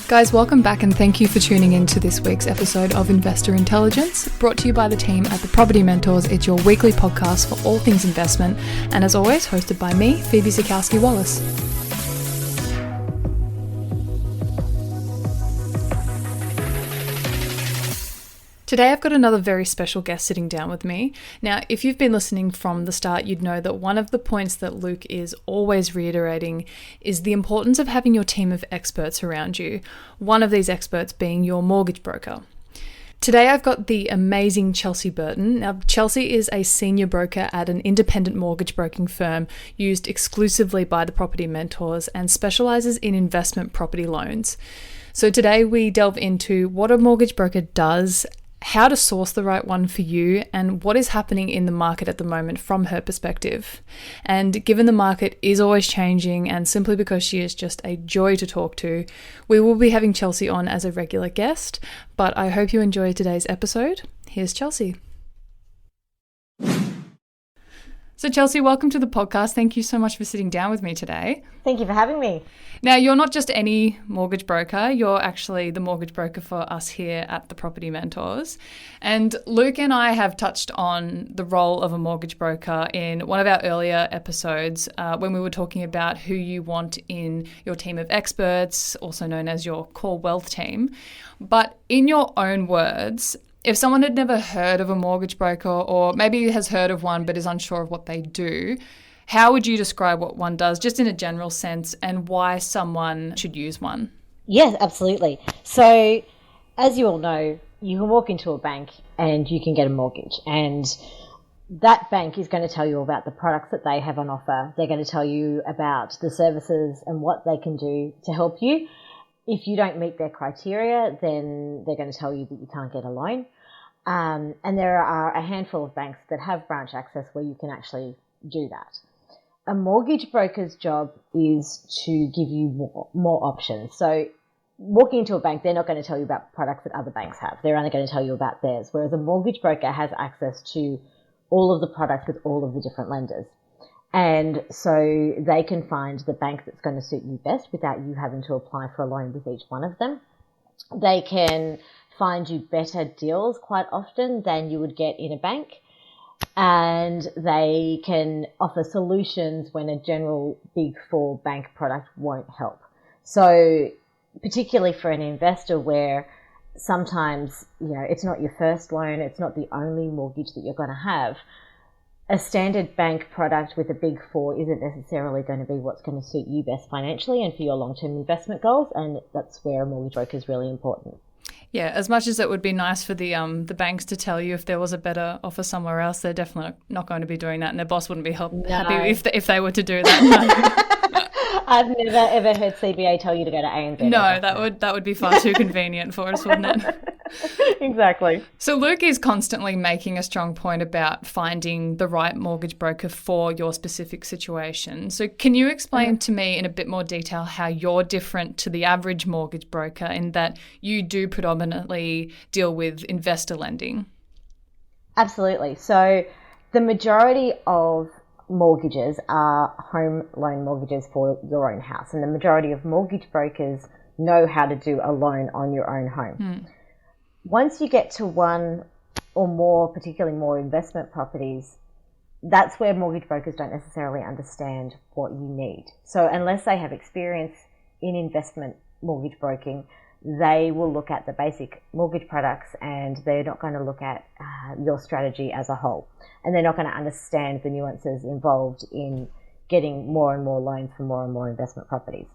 Guys, welcome back and thank you for tuning in to this week's episode of Investor Intelligence, brought to you by the team at the Property Mentors. It's your weekly podcast for all things investment, and as always, hosted by me, Phoebe Sikowski-Wallace. Today I've got another very special guest sitting down with me. Now, if you've been listening from the start, you'd know that one of the points that Luke is always reiterating is the importance of having your team of experts around you, one of these experts being your mortgage broker. Today I've got the amazing Chelsea Burton. Now, Chelsea is a senior broker at an independent mortgage broking firm used exclusively by the Property Mentors and specialises in investment property loans. So today we delve into what a mortgage broker does, how to source the right one for you, and what is happening in the market at the moment from her perspective. And given the market is always changing, and simply because she is just a joy to talk to, we will be having Chelsea on as a regular guest. But I hope you enjoy today's episode. Here's Chelsea. So Chelsea, welcome to the podcast. Thank you so much for sitting down with me today. Thank you for having me. Now, you're not just any mortgage broker, you're actually the mortgage broker for us here at the Property Mentors. And Luke and I have touched on the role of a mortgage broker in one of our earlier episodes when we were talking about who you want in your team of experts, also known as your core wealth team. But in your own words, if someone had never heard of a mortgage broker, or maybe has heard of one but is unsure of what they do, how would you describe what one does, just in a general sense, and why someone should use one? Yes, absolutely. So, as you all know, you can walk into a bank and you can get a mortgage, and that bank is going to tell you about the products that they have on offer. They're going to tell you about the services and what they can do to help you. If you don't meet their criteria, then they're going to tell you that you can't get a loan. And there are a handful of banks that have branch access where you can actually do that. A mortgage broker's job is to give you more options. So walking into a bank, they're not going to tell you about products that other banks have. They're only going to tell you about theirs, whereas a mortgage broker has access to all of the products with all of the different lenders. And so they can find the bank that's going to suit you best without you having to apply for a loan with each one of them. They can find you better deals quite often than you would get in a bank. And they can offer solutions when a general big four bank product won't help. So particularly for an investor where sometimes, it's not your first loan, it's not the only mortgage that you're going to have, a standard bank product with a big four isn't necessarily going to be what's going to suit you best financially and for your long-term investment goals, and that's where a mortgage broker is really important. Yeah, as much as it would be nice for the banks to tell you if there was a better offer somewhere else, they're definitely not going to be doing that, and their boss wouldn't be happy if they were to do that. I've never ever heard CBA tell you to go to ANZ. No, that would be far too convenient for us, wouldn't it? Exactly. So Luke is constantly making a strong point about finding the right mortgage broker for your specific situation. So can you explain to me in a bit more detail how you're different to the average mortgage broker in that you do predominantly deal with investor lending? Absolutely. So the majority of mortgages are home loan mortgages for your own house, and the majority of mortgage brokers know how to do a loan on your own home. Once you get to one or more, particularly more investment properties, that's where mortgage brokers don't necessarily understand what you need. So unless they have experience in investment mortgage broking, they will look at the basic mortgage products and they're not going to look at your strategy as a whole. And they're not going to understand the nuances involved in getting more and more loans for more and more investment properties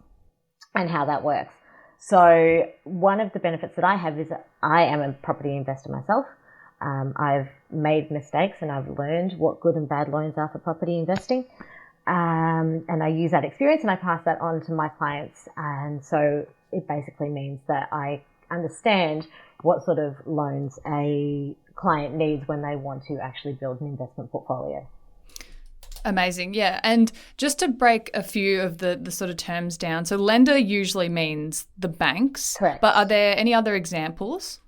and how that works. So one of the benefits that I have is that I am a property investor myself. I've made mistakes and I've learned what good and bad loans are for property investing. And I use that experience and I pass that on to my clients. And so it basically means that I understand what sort of loans a client needs when they want to actually build an investment portfolio. Amazing. Yeah. And just to break a few of the sort of terms down. So lender usually means the banks. Correct. But are there any other examples?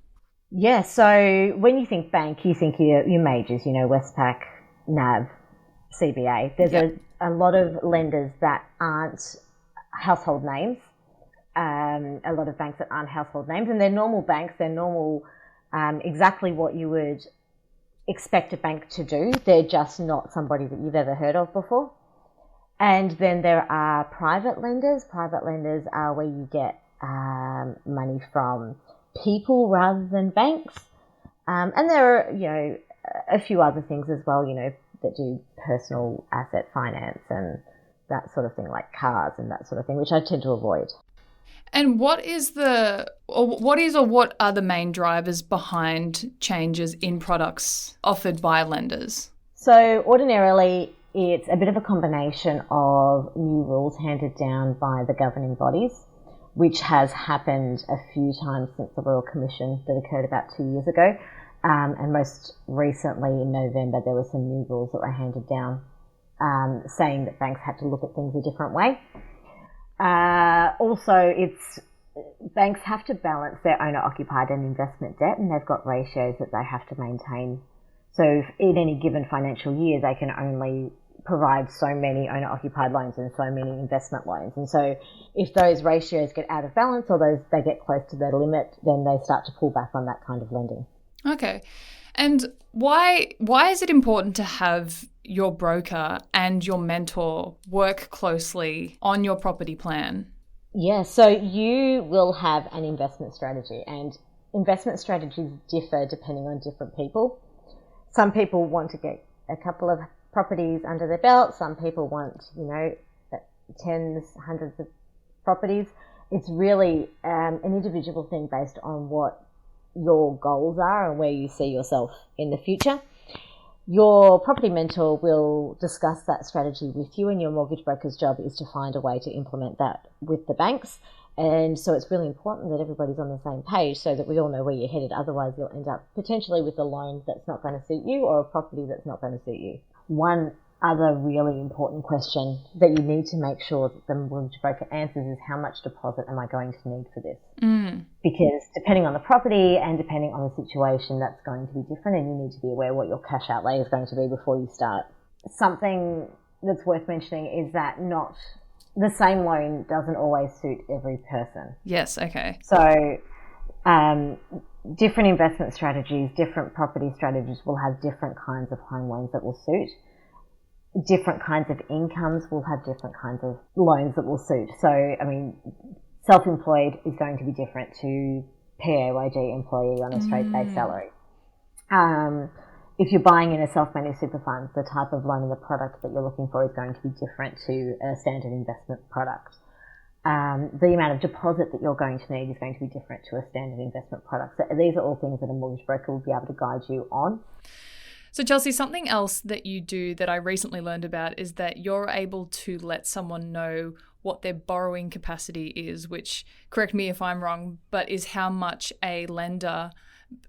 Yeah. So when you think bank, you think your majors, Westpac, NAB, CBA. There's a lot of lenders that aren't household names. a lot of banks that aren't household names, and they're normal banks. They're normal, exactly what you would expect a bank to do. They're just not somebody that you've ever heard of before. And then there are private lenders. Private lenders are where you get money from people rather than banks. And there are, a few other things as well, that do personal asset finance and that sort of thing, like cars and that sort of thing, which I tend to avoid. And what are the main drivers behind changes in products offered by lenders? So ordinarily, it's a bit of a combination of new rules handed down by the governing bodies, which has happened a few times since the Royal Commission that occurred about 2 years ago. And most recently in November, there were some new rules that were handed down saying that banks had to look at things a different way. Also, banks have to balance their owner-occupied and investment debt, and they've got ratios that they have to maintain. So in any given financial year, they can only provide so many owner-occupied loans and so many investment loans. And so if those ratios get out of balance or they get close to their limit, then they start to pull back on that kind of lending. Okay. And why is it important to have your broker and your mentor work closely on your property plan? Yeah, so you will have an investment strategy, and investment strategies differ depending on different people. Some people want to get a couple of properties under their belt. Some people want, tens, hundreds of properties. It's really an individual thing based on what your goals are and where you see yourself in the future. Your property mentor will discuss that strategy with you, and your mortgage broker's job is to find a way to implement that with the banks. And so it's really important that everybody's on the same page so that we all know where you're headed. Otherwise, you'll end up potentially with a loan that's not going to suit you or a property that's not going to suit you. One other really important question that you need to make sure that the mortgage broker answers is, how much deposit am I going to need for this? Because depending on the property and depending on the situation, that's going to be different, and you need to be aware what your cash outlay is going to be before you start. Something that's worth mentioning is that not the same loan doesn't always suit every person. Yes, okay. So different investment strategies, different property strategies will have different kinds of home loans that will suit. Different kinds of incomes will have different kinds of loans that will suit. So, self-employed is going to be different to PAYG employee on a straight-based salary. If you're buying in a self-managed super fund, the type of loan and the product that you're looking for is going to be different to a standard investment product. The amount of deposit that you're going to need is going to be different to a standard investment product. So these are all things that a mortgage broker will be able to guide you on. So Chelsea, something else that you do that I recently learned about is that you're able to let someone know what their borrowing capacity is, which, correct me if I'm wrong, but is how much a lender,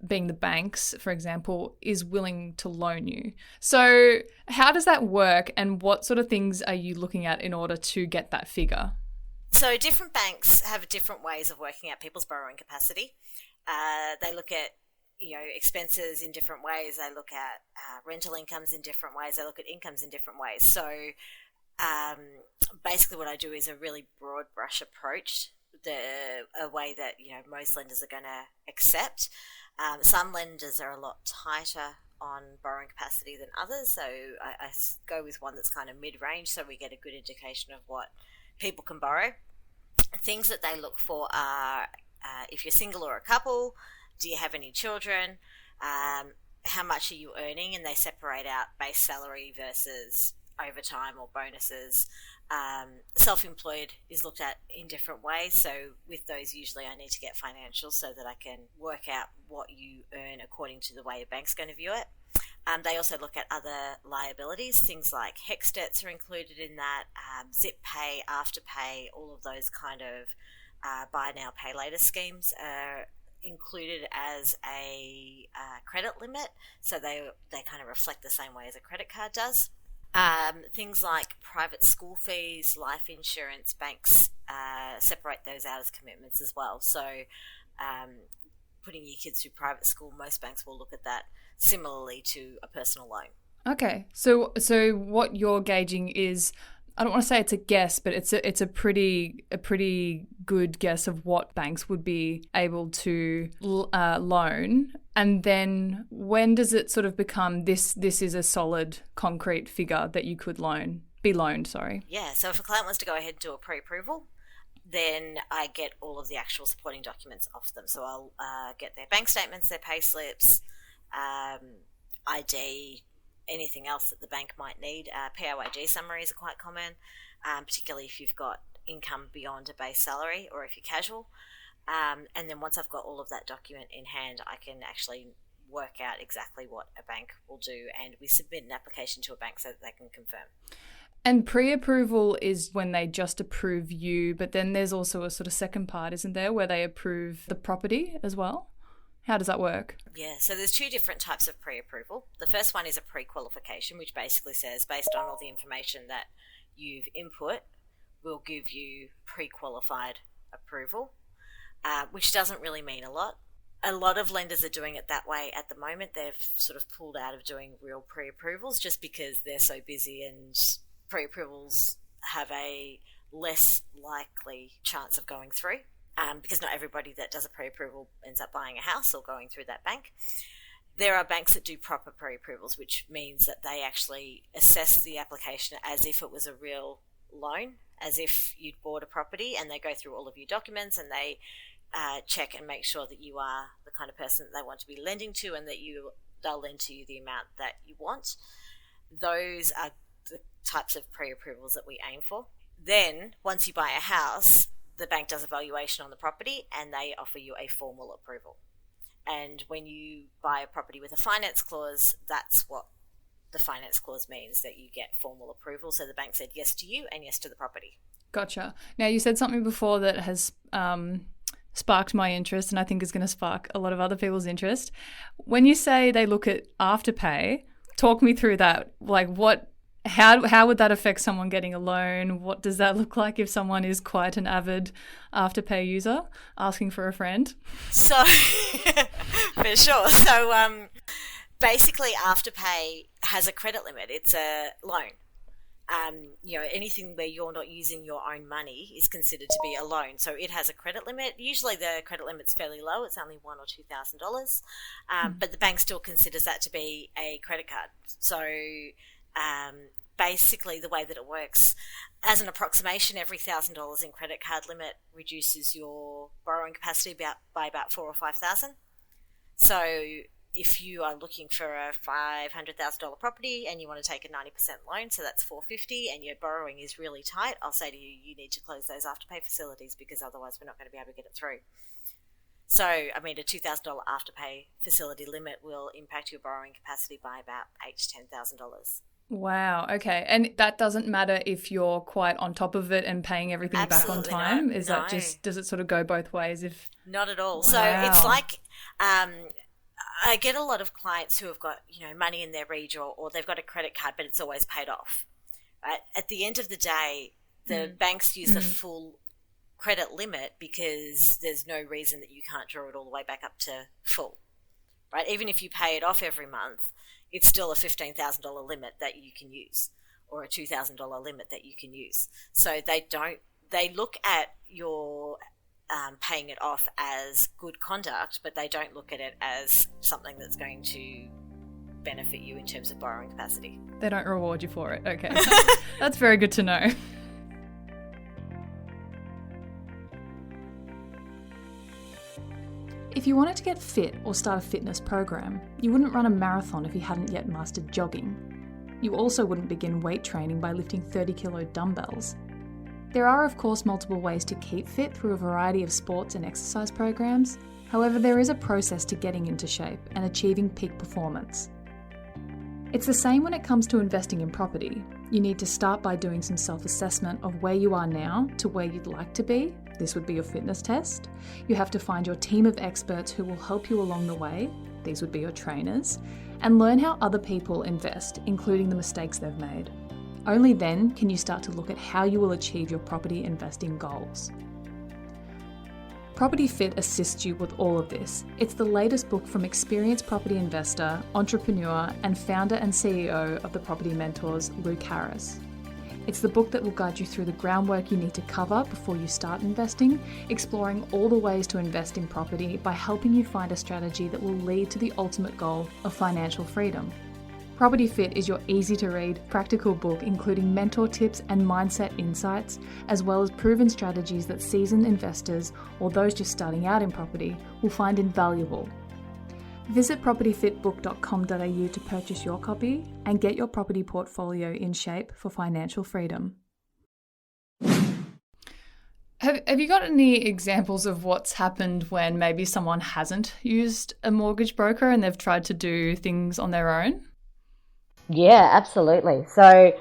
being the banks, for example, is willing to loan you. So how does that work, and what sort of things are you looking at in order to get that figure? So different banks have different ways of working out people's borrowing capacity. They look at expenses in different ways. They look at rental incomes in different ways. They look at incomes in different ways. So basically what I do is a really broad brush approach, a way that most lenders are going to accept. Some lenders are a lot tighter on borrowing capacity than others, so I go with one that's kind of mid-range so we get a good indication of what people can borrow. Things that they look for are if you're single or a couple, do you have any children? How much are you earning? And they separate out base salary versus overtime or bonuses. Self-employed is looked at in different ways. So with those, usually I need to get financials so that I can work out what you earn according to the way a bank's going to view it. They also look at other liabilities. Things like HEX debts are included in that, zip pay, afterpay, all of those kind of buy now, pay later schemes are included as a credit limit, so they kind of reflect the same way as a credit card does. Things like private school fees, life insurance, banks separate those out as commitments as well. So putting your kids through private school, most banks will look at that similarly to a personal loan. Okay, so what you're gauging is I don't want to say it's a guess, but it's a pretty good guess of what banks would be able to loan. And then when does it sort of become this is a solid concrete figure that you could be loaned, sorry? Yeah, so if a client wants to go ahead and do a pre-approval, then I get all of the actual supporting documents off them. So I'll get their bank statements, their pay slips, ID, anything else that the bank might need. PAYG summaries are quite common, particularly if you've got income beyond a base salary or if you're casual. And then once I've got all of that document in hand, I can actually work out exactly what a bank will do, and we submit an application to a bank so that they can confirm. And pre-approval is when they just approve you, but then there's also a sort of second part, isn't there, where they approve the property as well? How does that work? Yeah, so there's two different types of pre-approval. The first one is a pre-qualification, which basically says, based on all the information that you've input, we'll give you pre-qualified approval, which doesn't really mean a lot. A lot of lenders are doing it that way at the moment. They've sort of pulled out of doing real pre-approvals just because they're so busy, and pre-approvals have a less likely chance of going through. Because not everybody that does a pre-approval ends up buying a house or going through that bank. There are banks that do proper pre-approvals, which means that they actually assess the application as if it was a real loan, as if you'd bought a property, and they go through all of your documents and they check and make sure that you are the kind of person that they want to be lending to, and that they'll lend to you the amount that you want. Those are the types of pre-approvals that we aim for. Then, once you buy a house, the bank does a valuation on the property and they offer you a formal approval. And when you buy a property with a finance clause, that's what the finance clause means, that you get formal approval. So the bank said yes to you and yes to the property. Gotcha. Now, you said something before that has sparked my interest, and I think is going to spark a lot of other people's interest. When you say they look at Afterpay, talk me through that. Like, how would that affect someone getting a loan? What does that look like if someone is quite an avid Afterpay user asking for a friend? So, for sure. So, basically, Afterpay has a credit limit. It's a loan. Anything where you're not using your own money is considered to be a loan. So it has a credit limit. Usually the credit limit's fairly low. It's only $1,000 or $2,000. But the bank still considers that to be a credit card. So basically the way that it works, as an approximation, every $1,000 in credit card limit reduces your borrowing capacity by about $4,000 or $5,000. So if you are looking for a $500,000 property and you want to take a 90% loan, so that's $450,000, and your borrowing is really tight, I'll say to you, you need to close those Afterpay facilities, because otherwise we're not going to be able to get it through. So, a $2,000 Afterpay facility limit will impact your borrowing capacity by about $8,000 to $10,000. Wow. Okay. And that doesn't matter if you're quite on top of it and paying everything Absolutely back on time? not. Does it sort of go both ways? Not at all. Wow. So it's like, I get a lot of clients who have got, money in their reach, or they've got a credit card, but it's always paid off. Right? At the end of the day, the banks use the full credit limit because there's no reason that you can't draw it all the way back up to full. Right? Even if you pay it off every month, it's still a $15,000 limit that you can use, or a $2,000 limit that you can use. So they look at your paying it off as good conduct, but they don't look at it as something that's going to benefit you in terms of borrowing capacity. They don't reward you for it. Okay. That's very good to know. If you wanted to get fit or start a fitness program, you wouldn't run a marathon if you hadn't yet mastered jogging. You also wouldn't begin weight training by lifting 30-kilo dumbbells. There are, of course, multiple ways to keep fit through a variety of sports and exercise programs. However, there is a process to getting into shape and achieving peak performance. It's the same when it comes to investing in property. You need to start by doing some self-assessment of where you are now to where you'd like to be. This would be your fitness test. You have to find your team of experts who will help you along the way. These would be your trainers. And learn how other people invest, including the mistakes they've made. Only then can you start to look at how you will achieve your property investing goals. Property Fit assists you with all of this. It's the latest book from experienced property investor, entrepreneur, and founder and CEO of the Property Mentors, Luke Harris. It's the book that will guide you through the groundwork you need to cover before you start investing, exploring all the ways to invest in property by helping you find a strategy that will lead to the ultimate goal of financial freedom. Property Fit is your easy-to-read, practical book including mentor tips and mindset insights, as well as proven strategies that seasoned investors or those just starting out in property will find invaluable. Visit propertyfitbook.com.au to purchase your copy and get your property portfolio in shape for financial freedom. Have you got any examples of what's happened when maybe someone hasn't used a mortgage broker and they've tried to do things on their own? Yeah, absolutely. So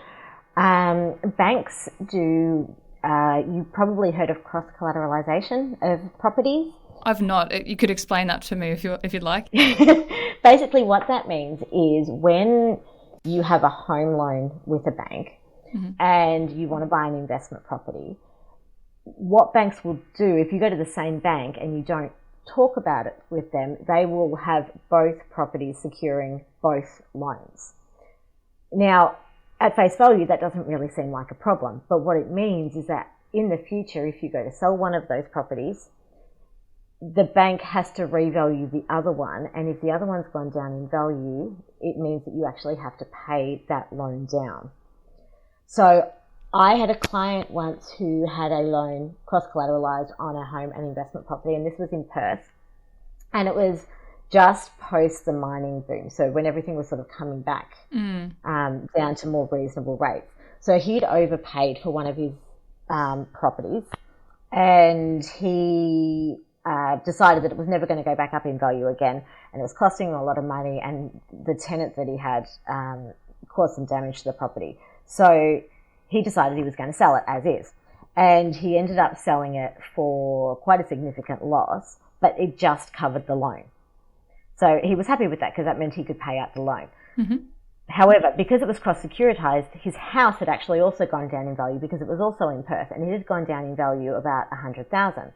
banks do, you probably heard of cross-collateralization of properties. I've not. You could explain that to me if you'd like. Basically what that means is when you have a home loan with a bank and you want to buy an investment property, what banks will do, if you go to the same bank and you don't talk about it with them, they will have both properties securing both loans. Now, at face value, that doesn't really seem like a problem, but what it means is that in the future, if you go to sell one of those properties, the bank has to revalue the other one, and if the other one's gone down in value, it means that you actually have to pay that loan down. So I had a client once who had a loan cross-collateralized on a home and investment property, and this was in Perth, and it was just post the mining boom, so when everything was sort of coming back down to more reasonable rates. So he'd overpaid for one of his properties, and he decided that it was never going to go back up in value again, and it was costing him a lot of money, and the tenant that he had caused some damage to the property. So he decided he was going to sell it as is, and he ended up selling it for quite a significant loss, but it just covered the loan. So he was happy with that because that meant he could pay out the loan. However, because it was cross-securitized, his house had actually also gone down in value because it was also in Perth, and it had gone down in value about $100,000.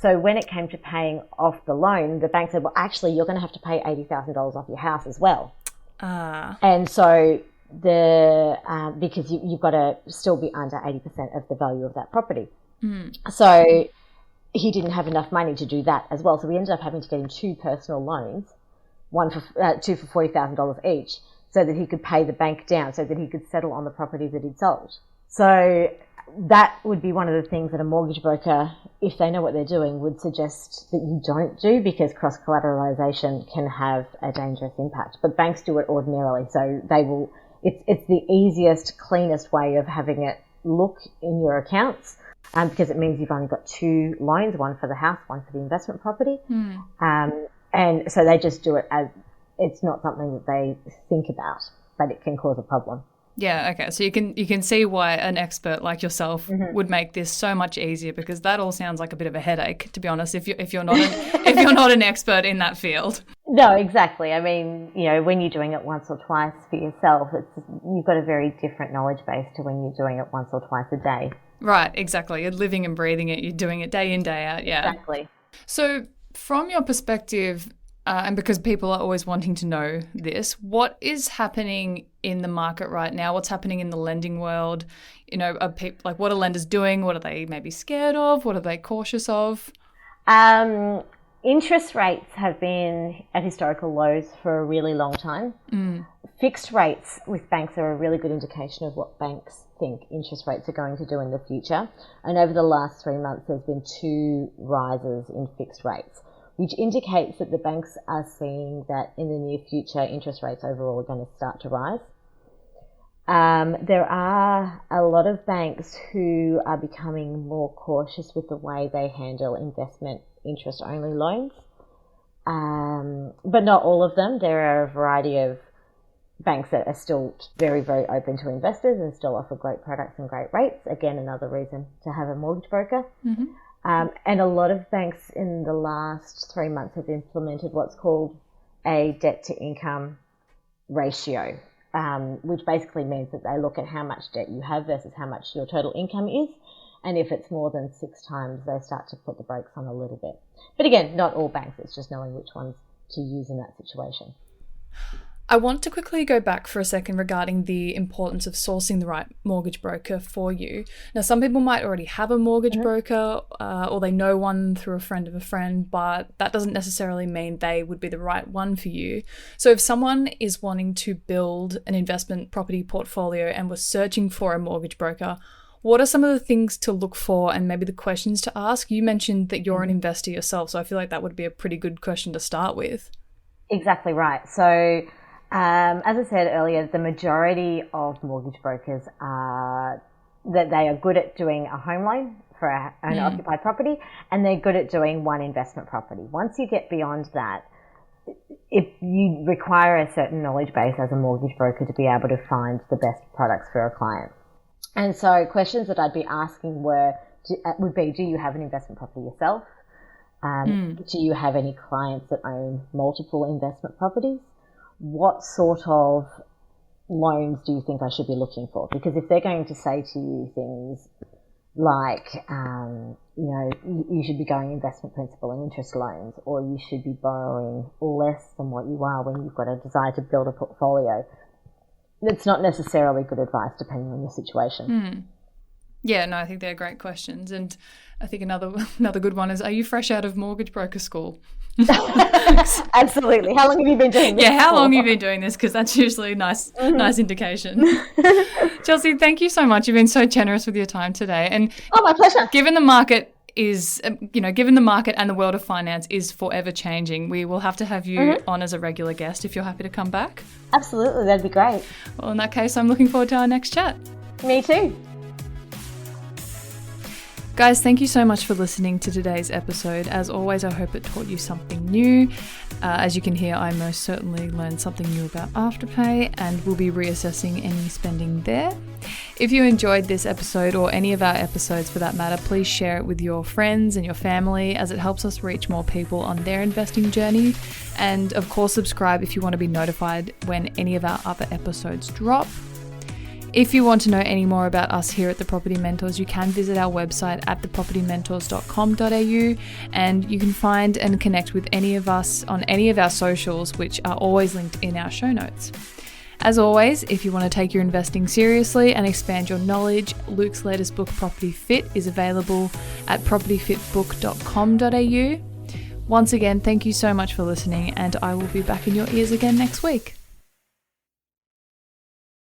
So when it came to paying off the loan, the bank said, well, actually, you're going to have to pay $80,000 off your house as well. And so because you've got to still be under 80% of the value of that property. So he didn't have enough money to do that as well. So we ended up having to get him two personal loans, two for $40,000 each, so that he could pay the bank down, so that he could settle on the property that he'd sold. So that would be one of the things that a mortgage broker, if they know what they're doing, would suggest that you don't do, because cross-collateralization can have a dangerous impact. But banks do it ordinarily, so they will. It's the easiest, cleanest way of having it look in your accounts, because it means you've only got two loans, one for the house, one for the investment property. And so they just do it as it's not something that they think about, but it can cause a problem. Yeah, okay. So you can see why an expert like yourself would make this so much easier, because that all sounds like a bit of a headache, to be honest, if you're not if you're not an expert in that field. No, exactly. I mean, when you're doing it once or twice for yourself, you've got a very different knowledge base to when you're doing it once or twice a day. Right, exactly. You're living and breathing it. You're doing it day in, day out. Yeah. Exactly. So from your perspective, and because people are always wanting to know this, what is happening in the market right now? What's happening in the lending world? What are lenders doing? What are they maybe scared of? What are they cautious of? Interest rates have been at historical lows for a really long time. Fixed rates with banks are a really good indication of what banks think interest rates are going to do in the future. And over the last 3 months, there's been 2 rises in fixed rates, which indicates that the banks are seeing that in the near future, interest rates overall are going to start to rise. There are a lot of banks who are becoming more cautious with the way they handle investment interest-only loans, but not all of them. There are a variety of banks that are still very, very open to investors and still offer great products and great rates. Again, another reason to have a mortgage broker. And a lot of banks in the last 3 months have implemented what's called a debt-to-income ratio, which basically means that they look at how much debt you have versus how much your total income is. And if it's more than 6 times, they start to put the brakes on a little bit. But again, not all banks. It's just knowing which ones to use in that situation. I want to quickly go back for a second regarding the importance of sourcing the right mortgage broker for you. Now, some people might already have a mortgage broker or they know one through a friend of a friend, but that doesn't necessarily mean they would be the right one for you. So if someone is wanting to build an investment property portfolio and was searching for a mortgage broker, what are some of the things to look for and maybe the questions to ask? You mentioned that you're an investor yourself, so I feel like that would be a pretty good question to start with. Exactly right. So as I said earlier, the majority of mortgage brokers are that they are good at doing a home loan for an occupied property, and they're good at doing one investment property. Once you get beyond that, if you require a certain knowledge base as a mortgage broker to be able to find the best products for a client. And so questions that I'd be asking would be, do you have an investment property yourself? Do you have any clients that own multiple investment properties? What sort of loans do you think I should be looking for? Because if they're going to say to you things like, you should be going investment principal and interest loans, or you should be borrowing less than what you are when you've got a desire to build a portfolio, it's not necessarily good advice depending on your situation. Yeah, no, I think they're great questions. And I think another good one is, are you fresh out of mortgage broker school? Absolutely. How long have you been doing this? Yeah, how long have you been doing this? Because that's usually a nice indication. Chelsea, thank you so much. You've been so generous with your time today. And my pleasure. Given the market and the world of finance is forever changing, we will have to have you on as a regular guest if you're happy to come back. Absolutely, that'd be great. Well, in that case, I'm looking forward to our next chat. Me too. Guys, thank you so much for listening to today's episode. As always, I hope it taught you something new. As you can hear, I most certainly learned something new about Afterpay and will be reassessing any spending there. If you enjoyed this episode or any of our episodes for that matter, please share it with your friends and your family, as it helps us reach more people on their investing journey. And of course, subscribe if you want to be notified when any of our other episodes drop. If you want to know any more about us here at The Property Mentors, you can visit our website at thepropertymentors.com.au, and you can find and connect with any of us on any of our socials, which are always linked in our show notes. As always, if you want to take your investing seriously and expand your knowledge, Luke's latest book, Property Fit, is available at propertyfitbook.com.au. Once again, thank you so much for listening, and I will be back in your ears again next week.